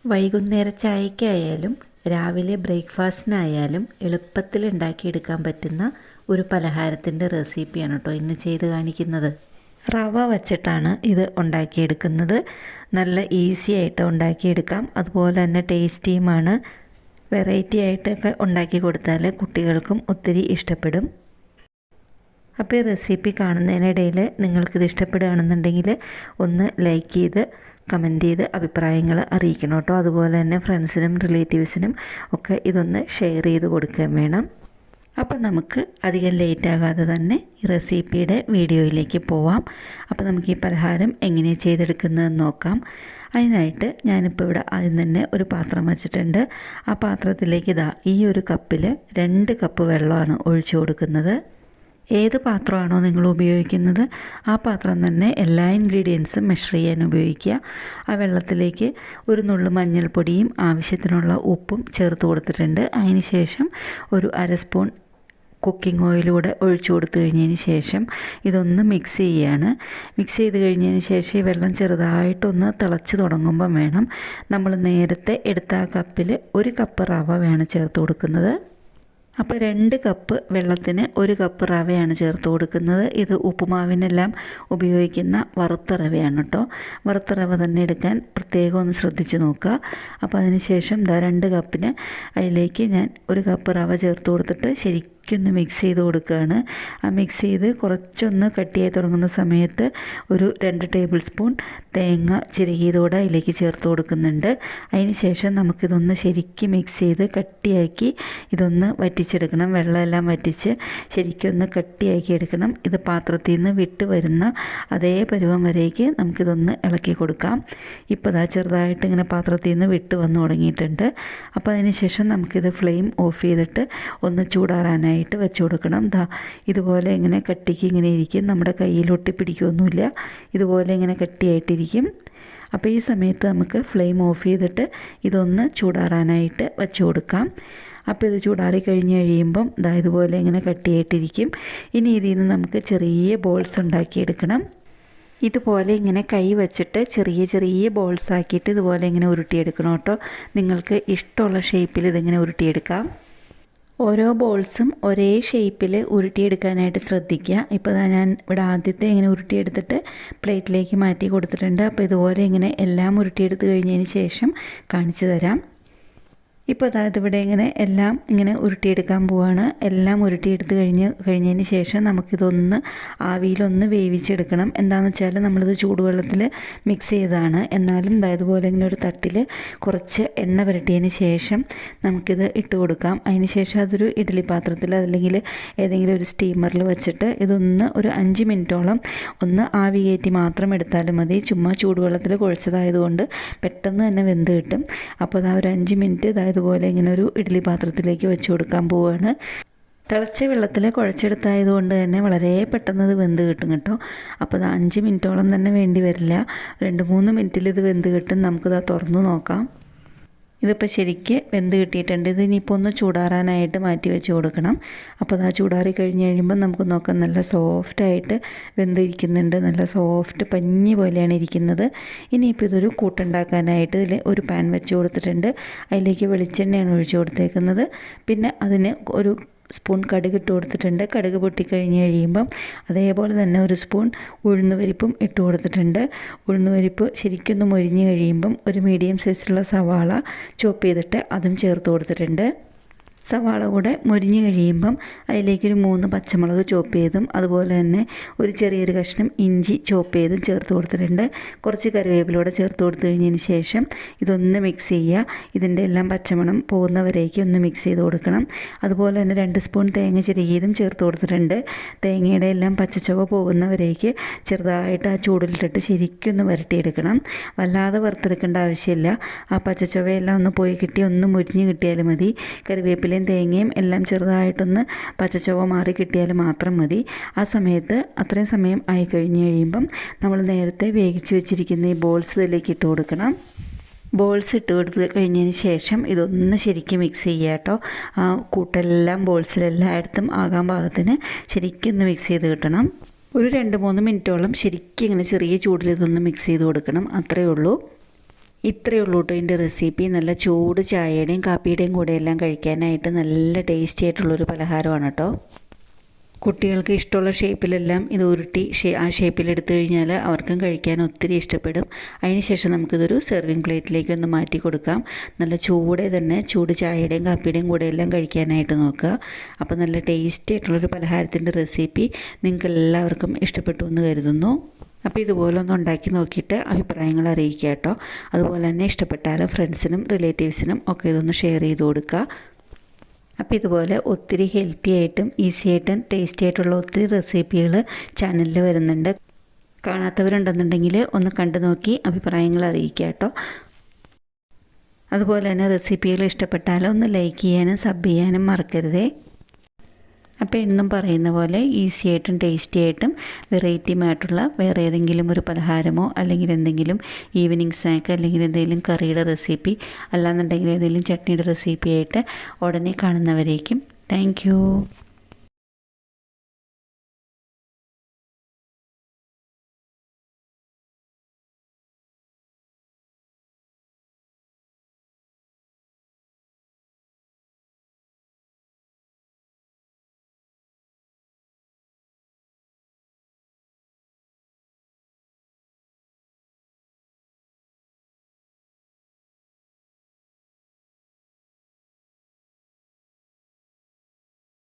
വൈകുന്നേര ചായക്കായാലും രാവിലെ ബ്രേക്ക്ഫാസ്റ്റിനായാലും എളുപ്പത്തിൽ ഉണ്ടാക്കിയെടുക്കാൻ പറ്റുന്ന ഒരു പലഹാരത്തിൻ്റെ റെസിപ്പിയാണ് കേട്ടോ ഇന്ന് ചെയ്ത് കാണിക്കുന്നത്. റവ വച്ചിട്ടാണ് ഇത് ഉണ്ടാക്കിയെടുക്കുന്നത്. നല്ല ഈസി ആയിട്ട് ഉണ്ടാക്കിയെടുക്കാം, അതുപോലെ തന്നെ ടേസ്റ്റിയുമാണ്. വെറൈറ്റി ആയിട്ടൊക്കെ ഉണ്ടാക്കി കൊടുത്താൽ കുട്ടികൾക്കും ഒത്തിരി ഇഷ്ടപ്പെടും. അപ്പോൾ ഈ റെസിപ്പി കാണുന്നതിനിടയിൽ നിങ്ങൾക്കിത് ഇഷ്ടപ്പെടുകയാണെന്നുണ്ടെങ്കിൽ ഒന്ന് ലൈക്ക് ചെയ്ത് കമൻറ്റ് ചെയ്ത് അഭിപ്രായങ്ങൾ അറിയിക്കണം കേട്ടോ. അതുപോലെ തന്നെ ഫ്രണ്ട്സിനും റിലേറ്റീവ്സിനും ഒക്കെ ഇതൊന്ന് ഷെയർ ചെയ്ത് കൊടുക്കാൻ വേണം. അപ്പം നമുക്ക് അധികം ലേറ്റ് ആകാതെ തന്നെ ഈ റെസിപ്പിയുടെ വീഡിയോയിലേക്ക് പോവാം. അപ്പോൾ നമുക്ക് ഈ പലഹാരം എങ്ങനെ ചെയ്തെടുക്കുന്നതെന്ന് നോക്കാം. അതിനായിട്ട് ഞാനിപ്പോൾ ഇവിടെ ആദ്യം തന്നെ ഒരു പാത്രം വച്ചിട്ടുണ്ട്. ആ പാത്രത്തിലേക്ക് ഈ ഒരു കപ്പിൽ 2 കപ്പ് വെള്ളമാണ് ഒഴിച്ചു കൊടുക്കുന്നത്. ഏത് പാത്രമാണോ നിങ്ങൾ ഉപയോഗിക്കുന്നത് ആ പാത്രം തന്നെ എല്ലാ ഇൻഗ്രീഡിയൻസും മെഷർ ചെയ്യാൻ ഉപയോഗിക്കുക. ആ വെള്ളത്തിലേക്ക് ഒരു നുള്ളു മഞ്ഞൾപ്പൊടിയും ആവശ്യത്തിനുള്ള ഉപ്പും ചേർത്ത് കൊടുത്തിട്ടുണ്ട്. അതിന് ശേഷം ഒരു 1/2 സ്പൂൺ കുക്കിംഗ് ഓയിലൂടെ ഒഴിച്ചു കൊടുത്തു കഴിഞ്ഞതിന് ശേഷം ഇതൊന്ന് മിക്സ് ചെയ്യുകയാണ്. മിക്സ് ചെയ്ത് കഴിഞ്ഞതിന് ശേഷം ഈ വെള്ളം ചെറുതായിട്ടൊന്ന് തിളച്ച് തുടങ്ങുമ്പം വേണം നമ്മൾ നേരത്തെ എടുത്ത ആ കപ്പിൽ 1 കപ്പ് റവ വേണം ചേർത്ത് കൊടുക്കുന്നത്. അപ്പോൾ 2 കപ്പ് വെള്ളത്തിന് 1 കപ്പ് റവയാണ് ചേർത്ത് കൊടുക്കുന്നത്. ഇത് ഉപ്പുമാവിനെല്ലാം ഉപയോഗിക്കുന്ന വറുത്ത റവയാണ് കേട്ടോ. വറുത്ത റവ തന്നെ എടുക്കാൻ പ്രത്യേകം ഒന്ന് ശ്രദ്ധിച്ച് നോക്കുക. അപ്പോൾ അതിന് ശേഷം 2 കപ്പിന് അതിലേക്ക് ഞാൻ 1 കപ്പ് റവ ചേർത്ത് കൊടുത്തിട്ട് ശരിക്കൊന്ന് മിക്സ് ചെയ്ത് കൊടുക്കുകയാണ്. ആ മിക്സ് ചെയ്ത് കുറച്ചൊന്ന് കട്ടിയായി തുടങ്ങുന്ന സമയത്ത് ഒരു 2 ടേബിൾ സ്പൂൺ തേങ്ങ ചിരകിയതോടെ അതിലേക്ക് ചേർത്ത് കൊടുക്കുന്നുണ്ട്. അതിന് ശേഷം നമുക്കിതൊന്ന് ശരിക്കും മിക്സ് ചെയ്ത് കട്ടിയാക്കി ഇതൊന്ന് വറ്റിച്ചെടുക്കണം. വെള്ളമെല്ലാം വറ്റിച്ച് ശരിക്കൊന്ന് കട്ടിയാക്കി എടുക്കണം. ഇത് പാത്രത്തിൽ നിന്ന് വിട്ട് വരുന്ന അതേ പരുവം വരേക്ക് നമുക്കിതൊന്ന് ഇളക്കി കൊടുക്കാം. ഇപ്പോൾ ചെറുതായിട്ട് ഇങ്ങനെ പാത്രത്തിൽ നിന്ന് വിട്ട് വന്ന് തുടങ്ങിയിട്ടുണ്ട്. അപ്പോൾ അതിന് ശേഷം നമുക്കിത് ഫ്ലെയിം ഓഫ് ചെയ്തിട്ട് ഒന്ന് ചൂടാറാനായിട്ട് വെച്ച് കൊടുക്കണം. ഇതുപോലെ ഇങ്ങനെ കട്ടിക്ക് ഇങ്ങനെ ഇരിക്കും. നമ്മുടെ കയ്യിൽ ഒട്ടിപ്പിടിക്കുകയൊന്നുമില്ല. ഇതുപോലെ ഇങ്ങനെ കട്ടിയായിട്ടിരിക്കും. അപ്പോൾ ഈ സമയത്ത് നമുക്ക് ഫ്ലെയിം ഓഫ് ചെയ്തിട്ട് ഇതൊന്ന് ചൂടാറാനായിട്ട് വെച്ച് കൊടുക്കാം. അപ്പോൾ ഇത് ചൂടാറി കഴിഞ്ഞ് കഴിയുമ്പം ഇതുപോലെ ഇങ്ങനെ കട്ടിയായിട്ടിരിക്കും. ഇനി ഇതിൽ നിന്ന് നമുക്ക് ചെറിയ ബോൾസ് ഉണ്ടാക്കിയെടുക്കണം. ഇതുപോലെ ഇങ്ങനെ കൈ വെച്ചിട്ട് ചെറിയ ചെറിയ ബോൾസ് ആക്കിയിട്ട് ഇതുപോലെ ഇങ്ങനെ ഉരുട്ടിയെടുക്കണം കേട്ടോ. നിങ്ങൾക്ക് ഇഷ്ടമുള്ള ഷേപ്പിൽ ഇതിങ്ങനെ ഉരുട്ടിയെടുക്കാം. ഓരോ ബോൾസും ഒരേ ഷേപ്പിൽ ഉരുട്ടിയെടുക്കാനായിട്ട് ശ്രദ്ധിക്കുക. ഇപ്പോൾ ഞാൻ ഇവിടെ ആദ്യത്തെ ഇങ്ങനെ ഉരുട്ടിയെടുത്തിട്ട് പ്ലേറ്റിലേക്ക് മാറ്റി കൊടുത്തിട്ടുണ്ട്. അപ്പോൾ ഇതുപോലെ ഇങ്ങനെ എല്ലാം ഉരുട്ടിയെടുത്ത് കഴിഞ്ഞതിന് ശേഷം കാണിച്ചു തരാം. ഇപ്പോൾ ഇവിടെ ഇങ്ങനെ എല്ലാം ഇങ്ങനെ ഉരുട്ടിയെടുക്കാൻ പോവാണ്. എല്ലാം ഉരുട്ടിയെടുത്ത് കഴിഞ്ഞതിന് ശേഷം നമുക്കിതൊന്ന് ആവിയിലൊന്ന് വേവിച്ചെടുക്കണം. എന്താണെന്ന് വെച്ചാൽ നമ്മളിത് ചൂടുവെള്ളത്തിൽ മിക്സ് ചെയ്തതാണ്. എന്നാലും ഇതുപോലെ ഇങ്ങനെ ഒരു തട്ടിൽ കുറച്ച് എണ്ണ പുരട്ടിയതിന് ശേഷം നമുക്കിത് ഇട്ട് കൊടുക്കാം. അതിന് ശേഷം അതൊരു ഇഡ്ഡലി പാത്രത്തിൽ അല്ലെങ്കിൽ ഏതെങ്കിലും ഒരു സ്റ്റീമറിൽ വെച്ചിട്ട് ഇതൊന്ന് ഒരു 5 മിനിറ്റോളം ഒന്ന് ആവി കയറ്റി മാത്രം എടുത്താലും മതി. ചുമ്മാ ചൂടുവെള്ളത്തിൽ കുഴച്ചതായതുകൊണ്ട് പെട്ടെന്ന് തന്നെ വെന്ത് കിട്ടും. അപ്പോൾ ഒരു 5 മിനിറ്റ് ഇതുപോലെ ഇങ്ങനെ ഒരു ഇഡ്ഡലി പാത്രത്തിലേക്ക് വെച്ച് കൊടുക്കാൻ പോവുകയാണ്. തിളച്ച വെള്ളത്തിൽ കുഴച്ചെടുത്തായതുകൊണ്ട് തന്നെ വളരെ പെട്ടെന്ന് ഇത് വെന്ത് കിട്ടും കേട്ടോ. അപ്പോൾ 5 മിനിറ്റോളം തന്നെ വേണ്ടി വരില്ല. 2-3 മിനിറ്റിൽ ഇത് വെന്ത് കിട്ടും. നമുക്കിത് തുറന്ന് നോക്കാം. ഇതിപ്പോൾ ശരിക്ക് വെന്ത് കിട്ടിയിട്ടുണ്ട്. ഇത് ഇനിയിപ്പോൾ ഒന്ന് ചൂടാറാനായിട്ട് മാറ്റി വെച്ച് കൊടുക്കണം. അപ്പോൾ ചൂടാറി കഴിഞ്ഞ് കഴിയുമ്പോൾ നമുക്ക് നോക്കാം, നല്ല സോഫ്റ്റായിട്ട് വെന്തിരിക്കുന്നുണ്ട്. നല്ല സോഫ്റ്റ് പഞ്ഞി പോലെയാണ് ഇരിക്കുന്നത്. ഇനിയിപ്പോൾ ഇതൊരു കൂട്ടുണ്ടാക്കാനായിട്ട് ഇതിൽ ഒരു പാൻ വെച്ച് കൊടുത്തിട്ടുണ്ട്. അതിലേക്ക് വെളിച്ചെണ്ണയാണ് ഒഴിച്ച് കൊടുത്തേക്കുന്നത്. പിന്നെ അതിന് ഒരു സ്പൂൺ കടുക് ഇട്ട് കൊടുത്തിട്ടുണ്ട്. കടുക് പൊട്ടിക്കഴിഞ്ഞ് കഴിയുമ്പം അതേപോലെ തന്നെ ഒരു സ്പൂൺ ഉഴുന്നുപരിപ്പും ഇട്ട് കൊടുത്തിട്ടുണ്ട്. ഉഴുന്നുപരിപ്പ് ശരിക്കൊന്ന് മൊരിഞ്ഞ് കഴിയുമ്പം ഒരു മീഡിയം സൈസിലുള്ള സവാള ചോപ്പ് ചെയ്തിട്ട് അതും ചേർത്ത് കൊടുത്തിട്ടുണ്ട്. സവാള കൂടെ മൊരിഞ്ഞ് കഴിയുമ്പം അതിലേക്കൊരു 3 പച്ചമുളക് ചോപ്പ് ചെയ്തും അതുപോലെ തന്നെ ഒരു ചെറിയൊരു കഷ്ണം ഇഞ്ചി ചോപ്പ് ചെയ്തും ചേർത്ത് കൊടുത്തിട്ടുണ്ട്. കുറച്ച് കറിവേപ്പിലൂടെ ചേർത്ത് കൊടുത്തു കഴിഞ്ഞതിന് ശേഷം ഇതൊന്ന് മിക്സ് ചെയ്യുക. ഇതിൻ്റെ എല്ലാം പച്ചമണം പോകുന്നവരേക്ക് ഒന്ന് മിക്സ് ചെയ്ത് കൊടുക്കണം. അതുപോലെ തന്നെ 2 സ്പൂൺ തേങ്ങ ചിരകിയതും ചേർത്ത് കൊടുത്തിട്ടുണ്ട്. തേങ്ങയുടെ എല്ലാം പച്ചച്ചുവ പോകുന്നവരേക്ക് ചെറുതായിട്ട് ആ ചൂടിലിട്ടിട്ട് ശരിക്കൊന്ന് വരട്ടിയെടുക്കണം. വല്ലാതെ വറുത്തെടുക്കേണ്ട ആവശ്യമില്ല. ആ പച്ചച്ചുവയെല്ലാം ഒന്ന് പോയി കിട്ടി ഒന്ന് മുരിഞ്ഞ് കിട്ടിയാലും മതി. കറിവേപ്പില തേങ്ങയും എല്ലാം ചെറുതായിട്ടൊന്ന് പച്ചച്ചുവ മാറി കിട്ടിയാൽ മാത്രം മതി. ആ സമയത്ത് അത്രയും സമയം ആയി കഴിഞ്ഞ് കഴിയുമ്പം നമ്മൾ നേരത്തെ വേവിച്ച് വെച്ചിരിക്കുന്ന ഈ ബോൾസ് ഇതിലേക്ക് ഇട്ട് കൊടുക്കണം. ബോൾസ് ഇട്ട് കൊടുത്ത് കഴിഞ്ഞതിന് ശേഷം ഇതൊന്ന് ശരിക്കും മിക്സ് ചെയ്യുക കേട്ടോ. ആ കൂട്ടെല്ലാം ബോൾസിലെല്ലായിടത്തും ആകാൻ പാകത്തിന് ശരിക്കും ഒന്ന് മിക്സ് ചെയ്ത് കിട്ടണം. ഒരു 2-3 മിനിറ്റോളം ശരിക്കും ഇങ്ങനെ ചെറിയ ചൂടിൽ ഇതൊന്ന് മിക്സ് ചെയ്ത് കൊടുക്കണം. അത്രയേ ഉള്ളൂ. ഇത്രയേ ഉള്ളൂ കേട്ടോ ഇതിൻ്റെ റെസിപ്പി. നല്ല ചൂട് ചായയുടെയും കാപ്പിയുടെയും കൂടെ എല്ലാം കഴിക്കാനായിട്ട് നല്ല ടേസ്റ്റി ആയിട്ടുള്ളൊരു പലഹാരമാണ് കേട്ടോ. കുട്ടികൾക്ക് ഇഷ്ടമുള്ള ഷേപ്പിലെല്ലാം ഇത് ഉരുട്ടി ആ ഷേപ്പിലെടുത്തു കഴിഞ്ഞാൽ അവർക്കും കഴിക്കാൻ ഒത്തിരി ഇഷ്ടപ്പെടും. അതിനുശേഷം നമുക്കിതൊരു സെർവിങ് പ്ലേറ്റിലേക്ക് ഒന്ന് മാറ്റി കൊടുക്കാം. നല്ല ചൂടെ തന്നെ ചൂട് ചായയുടെയും കാപ്പിയുടെയും കൂടെ എല്ലാം കഴിക്കാനായിട്ട് നോക്കുക. അപ്പോൾ നല്ല ടേസ്റ്റി ആയിട്ടുള്ളൊരു പലഹാരത്തിൻ്റെ റെസിപ്പി നിങ്ങൾക്ക് എല്ലാവർക്കും ഇഷ്ടപ്പെട്ടു എന്ന് കരുതുന്നു. അപ്പോൾ ഇതുപോലെ ഒന്ന് ഉണ്ടാക്കി നോക്കിയിട്ട് അഭിപ്രായങ്ങൾ അറിയിക്കുക കേട്ടോ. അതുപോലെ തന്നെ ഇഷ്ടപ്പെട്ടാൽ ഫ്രണ്ട്സിനും റിലേറ്റീവ്സിനും ഒക്കെ ഇതൊന്ന് ഷെയർ ചെയ്ത് കൊടുക്കുക. അപ്പോൾ ഇതുപോലെ ഒത്തിരി ഹെൽത്തി ആയിട്ടും ഈസി ആയിട്ടും ടേസ്റ്റി ആയിട്ടുള്ള ഒത്തിരി റെസിപ്പികൾ ചാനലിൽ വരുന്നുണ്ട്. കാണാത്തവരുണ്ടെന്നുണ്ടെങ്കിൽ ഒന്ന് കണ്ടു നോക്കി അഭിപ്രായങ്ങൾ അറിയിക്കുക കേട്ടോ. അതുപോലെ തന്നെ റെസിപ്പികൾ ഇഷ്ടപ്പെട്ടാൽ ഒന്ന് ലൈക്ക് ചെയ്യാനും സബ് ചെയ്യാനും മറക്കരുതേ. അപ്പോൾ എന്നും പറയുന്ന പോലെ ഈസി ആയിട്ടും ടേസ്റ്റി ആയിട്ടും വെറൈറ്റിയുമായിട്ടുള്ള വേറെ ഏതെങ്കിലും ഒരു പലഹാരമോ അല്ലെങ്കിൽ എന്തെങ്കിലും ഈവനിങ് സ്നാക്ക് അല്ലെങ്കിൽ എന്തെങ്കിലും കറിയുടെ റെസിപ്പി അല്ലാന്നുണ്ടെങ്കിൽ ഏതെങ്കിലും ചട്നിയുടെ റെസിപ്പി ആയിട്ട് ഉടനെ കാണുന്നവരേക്കും താങ്ക് യു.